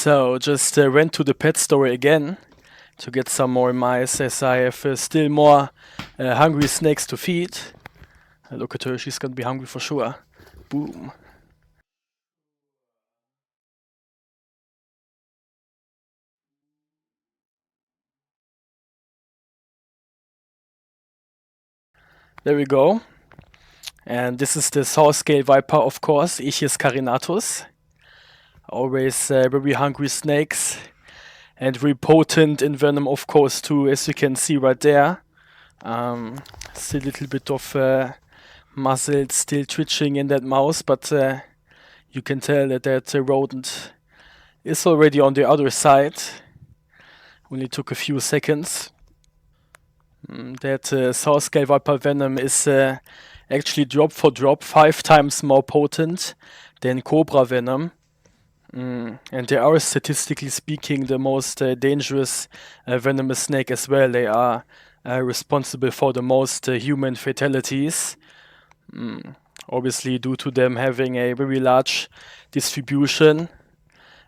So just went to the pet store again to get some more mice, as I have still more hungry snakes to feed. Look at her, she's gonna be hungry for sure. Boom. There we go. And this is the saw-scale viper, of course, Echis carinatus. Always very hungry snakes. And very potent in venom, of course, too, as you can see right there. Still a little bit of muzzle still twitching in that mouse, but you can tell that that rodent is already on the other side. Only took a few seconds. That saw-scale viper venom is actually drop for drop 5 times more potent than cobra venom. And they are, statistically speaking, the most dangerous venomous snake as well. They are responsible for the most human fatalities. Obviously due to them having a very large distribution.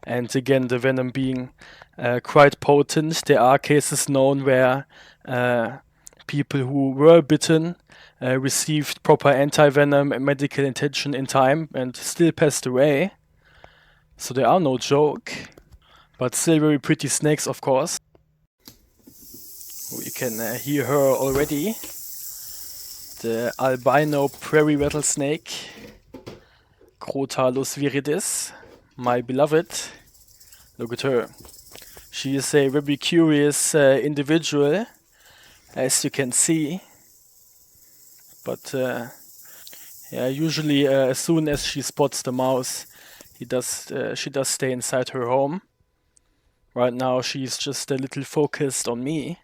And again, the venom being quite potent. There are cases known where people who were bitten received proper anti-venom and medical attention in time and still passed away. So they are no joke, but still very pretty snakes, of course. You can hear her already. The albino prairie rattlesnake, Crotalus viridis, my beloved. Look at her. She is a very curious individual, as you can see. But yeah, usually as soon as she spots the mouse, she does stay inside her home. Right now she's just a little focused on me.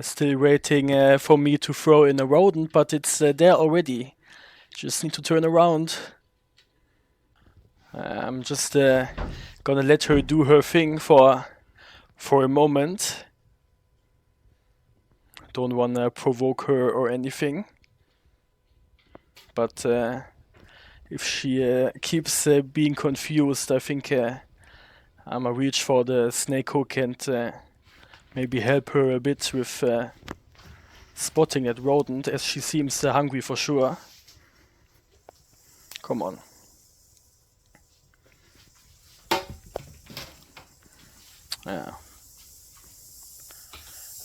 Still waiting for me to throw in a rodent, but it's there already. Just need to turn around. I'm just gonna let her do her thing for a moment. Don't wanna provoke her or anything. But if she keeps being confused, I think I'ma reach for the snake hook and maybe help her a bit with spotting that rodent, as she seems hungry for sure. Come on. Yeah.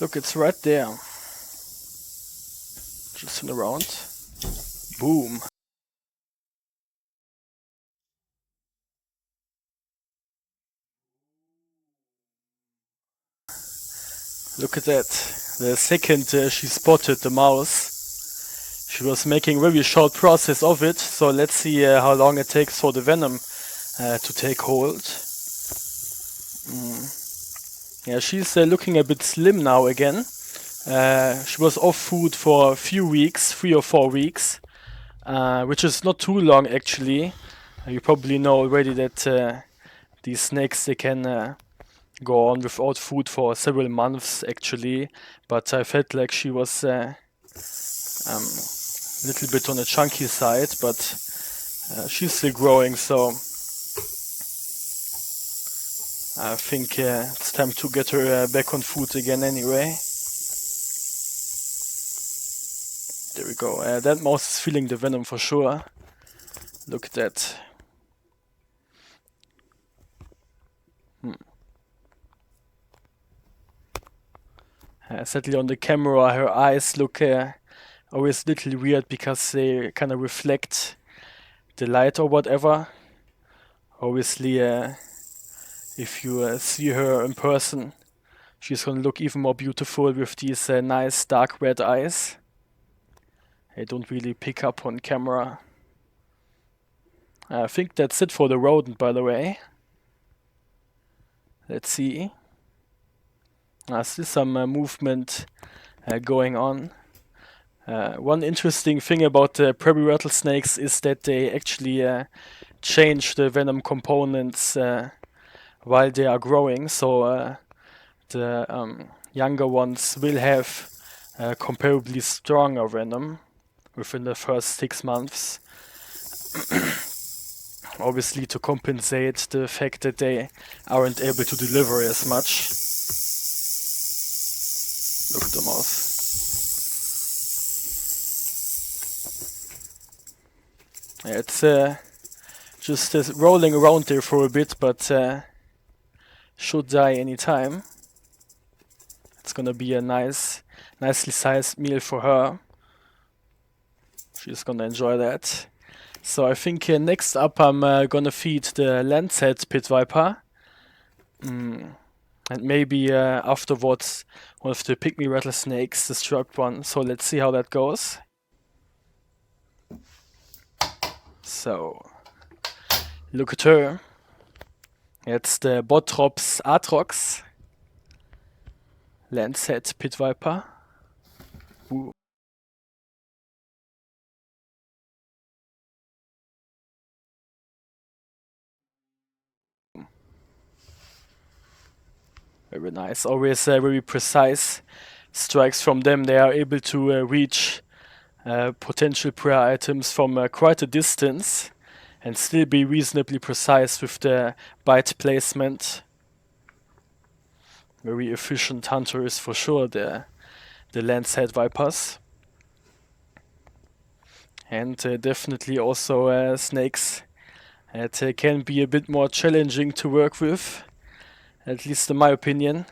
Look, it's right there. Just turn around. Boom. Look at that. The second she spotted the mouse, she was making a very short process of it. So let's see how long it takes for the venom to take hold. Yeah, she's looking a bit slim now again. She was off food for a few weeks, 3 or 4 weeks, which is not too long actually. You probably know already that these snakes, they can go on without food for several months actually, but I felt like she was a little bit on the chunky side, but she's still growing, so I think it's time to get her back on food again anyway. There we go. That mouse is feeling the venom for sure. Look at that. Sadly on the camera her eyes look always a little weird because they kind of reflect the light or whatever. Obviously if you see her in person, she's gonna look even more beautiful with these nice dark red eyes. They don't really pick up on camera. I think that's it for the rodent, by the way. Let's see. Still some movement going on. One interesting thing about the prairie rattlesnakes is that they actually change the venom components while they are growing. So the younger ones will have comparably stronger venom within the first 6 months. obvious to compensate the fact that they aren't able to deliver as much. Look at the mouse. Yeah, it's just rolling around there for a bit, but should die anytime. It's gonna be a nicely sized meal for her. She's gonna enjoy that. So I think next up I'm gonna feed the lancehead pit viper. And maybe afterwards one of the pygmy rattlesnakes, the struck one. So let's see how that goes. So look at her. It's the Bothrops atrox. Lancehead pit viper. Ooh. Very nice. Always very precise strikes from them. They are able to reach potential prey items from quite a distance and still be reasonably precise with the bite placement. Very efficient hunters for sure, the lancehead vipers. And definitely also snakes that can be a bit more challenging to work with, at least in my opinion.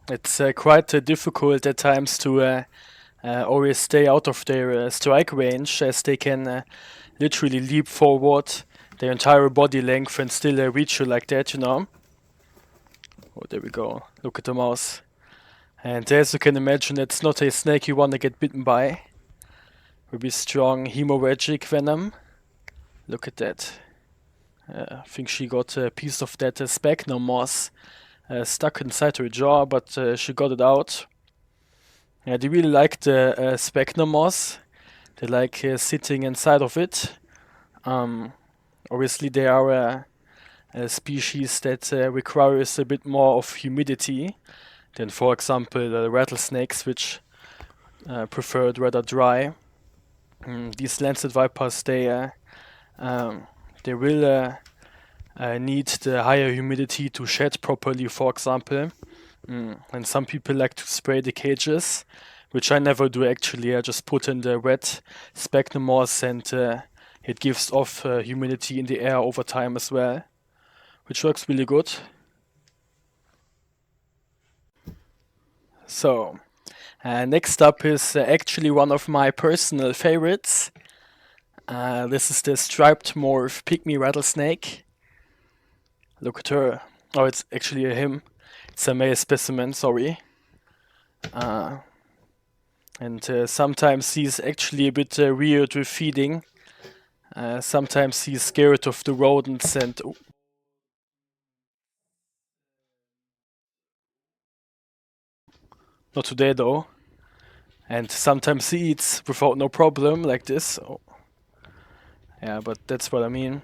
It's quite difficult at times to always stay out of their strike range, as they can literally leap forward their entire body length and still reach you like that, you know. Oh, there we go. Look at the mouse. And as you can imagine, it's not a snake you want to get bitten by. Very strong hemorrhagic venom. Look at that. I think she got a piece of that sphagnum moss stuck inside her jaw, but she got it out. They really like the sphagnum moss. They like sitting inside of it. Obviously, they are a species that requires a bit more of humidity than, for example, the rattlesnakes, which prefer it rather dry. These lancet vipers, they will need the higher humidity to shed properly, for example. And some people like to spray the cages, which I never do actually. I just put in the wet sphagnum moss and it gives off humidity in the air over time as well, which works really good. So, next up is actually one of my personal favorites. This is the striped morph pygmy rattlesnake. Look at her. Oh, it's actually a him. It's a male specimen, sorry. And sometimes he's actually a bit weird with feeding. Sometimes he's scared of the rodents and... Oh. Not today though. And sometimes he eats without no problem, like this. Oh. Yeah, but that's what I mean.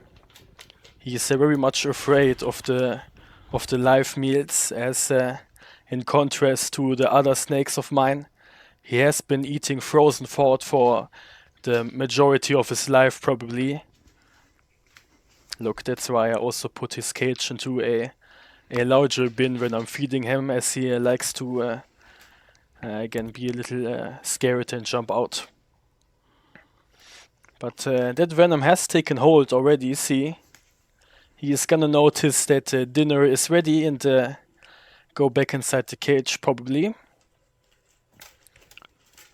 He's very much afraid of the live meals, as in contrast to the other snakes of mine. He has been eating frozen food for the majority of his life, probably. Look, that's why I also put his cage into a larger bin when I'm feeding him, as he likes to again be a little scared and jump out. But that Venom has taken hold already, see? He is gonna notice that dinner is ready and go back inside the cage, probably.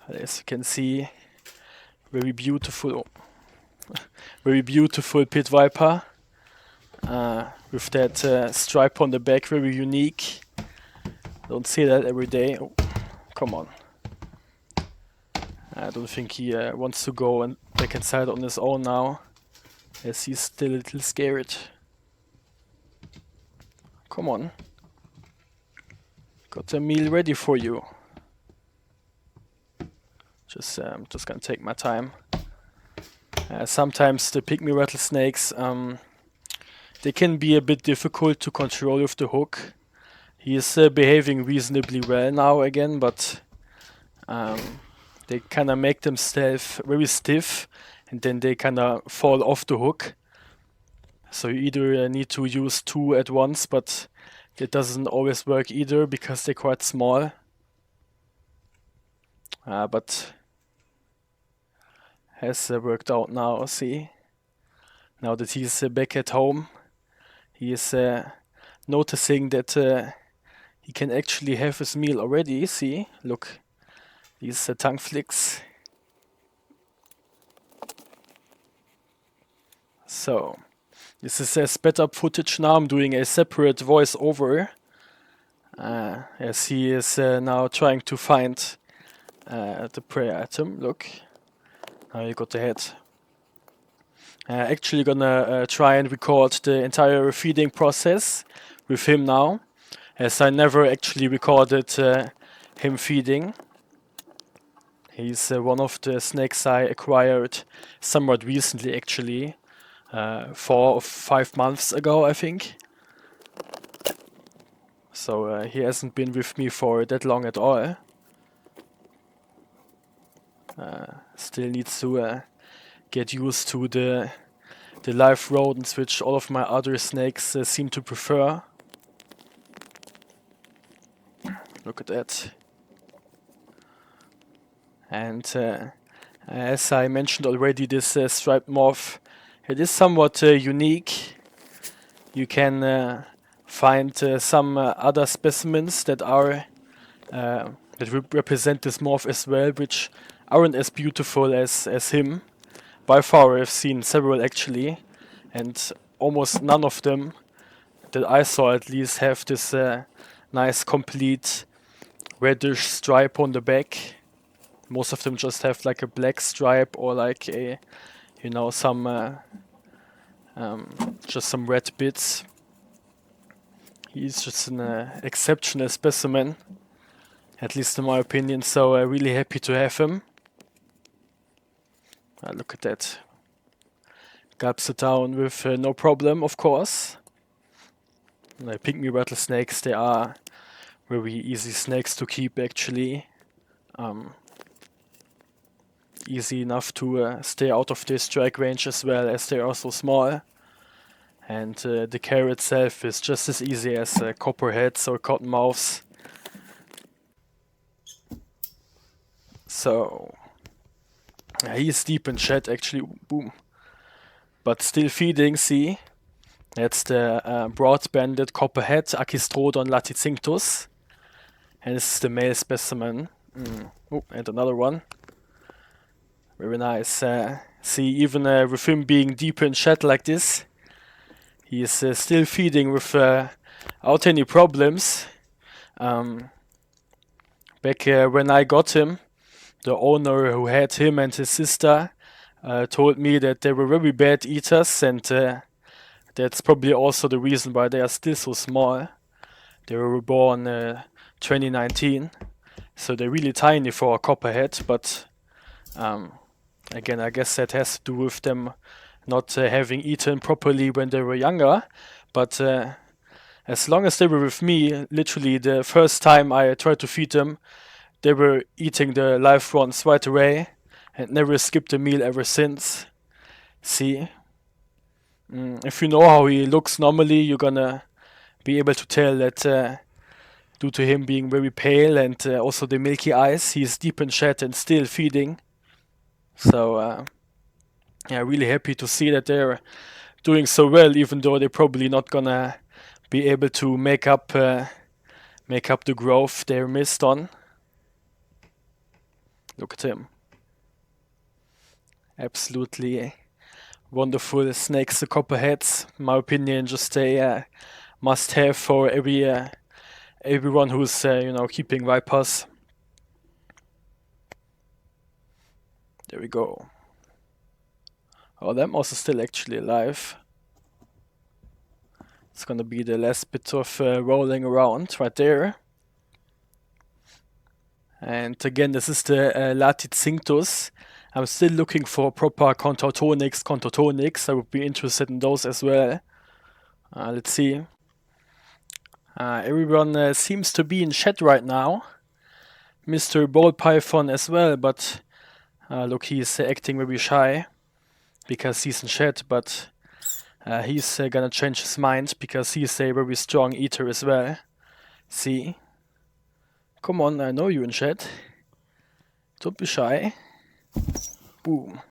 As you can see, very beautiful pit viper with that stripe on the back, very unique. Don't see that every day. Oh, come on. I don't think he wants to go and back inside on his own now, as he's still a little scared. Come on. Got a meal ready for you. Just gonna take my time. Sometimes the pygmy rattlesnakes, they can be a bit difficult to control with the hook. He is behaving reasonably well now again, but they kind of make themselves very stiff and then they kind of fall off the hook. So you either need to use 2 at once, but that doesn't always work either because they're quite small. But has worked out now, see? Now that he's back at home, he is noticing that he can actually have his meal already, see? Look, these tongue flicks. So, this is sped up footage now. I'm doing a separate voiceover as he is now trying to find the prey item. Look, now you got the head. Actually gonna try and record the entire feeding process with him now, as I never actually recorded him feeding. He's one of the snakes I acquired somewhat recently, actually. 4 or 5 months ago, I think. So he hasn't been with me for that long at all. Still needs to get used to the live rodents, which all of my other snakes seem to prefer. Look at that. And as I mentioned already, this striped moth, it is somewhat unique. You can find some other specimens that are that represent this moth as well, which aren't as beautiful as him. By far, I've seen several actually, and almost none of them that I saw at least have this nice complete reddish stripe on the back. Most of them just have like a black stripe or like a, you know, some just some red bits. He's just an exceptional specimen, at least in my opinion, so really happy to have him. Look at that. Gulps it down with no problem, of course. Pygmy rattlesnakes, they are very easy snakes to keep actually. Easy enough to stay out of their strike range as well, as they are so small. And the care itself is just as easy as copperheads or cottonmouths. So he's deep in shed actually, boom. But still feeding, see? That's the broad-banded copperhead, Agkistrodon laticinctus. And this is the male specimen. Oh, and another one. Very nice. See, even with him being deep in shed like this, he is still feeding without any problems. Back when I got him, the owner who had him and his sister told me that they were very bad eaters, and that's probably also the reason why they are still so small. They were born 2019, so they're really tiny for a copperhead, but again, I guess that has to do with them not having eaten properly when they were younger. But as long as they were with me, literally the first time I tried to feed them, they were eating the live ones right away and never skipped a meal ever since. See? If you know how he looks normally, you're gonna be able to tell that due to him being very pale and also the milky eyes, he's deep in shed and still feeding. So yeah, really happy to see that they're doing so well, even though they're probably not gonna be able to make up the growth they missed on. Look at him. Absolutely wonderful snakes, the copperheads. In my opinion, just a must-have for everyone who's keeping vipers. There we go. Oh, that mouse is still actually alive. It's gonna be the last bit of rolling around right there. And again, this is the laticinctus. I'm still looking for proper contotonics. I would be interested in those as well. Let's see. Everyone seems to be in chat right now. Mr. Ball Python as well, but look, he's acting very shy. because he's in chat, but he's gonna change his mind because he's a very strong eater as well. See? Come on, I know you in chat. Don't be shy. Boom.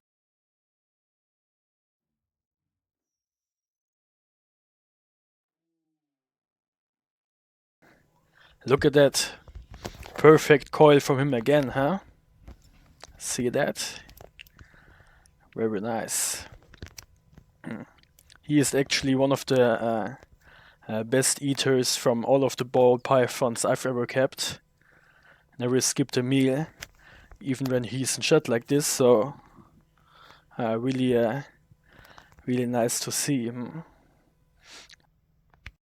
Look at that. Perfect coil from him again, huh? See that? Very nice. He is actually one of the best eaters from all of the ball pythons I've ever kept. Never skipped a meal, even when he's in chat like this, so really nice to see him.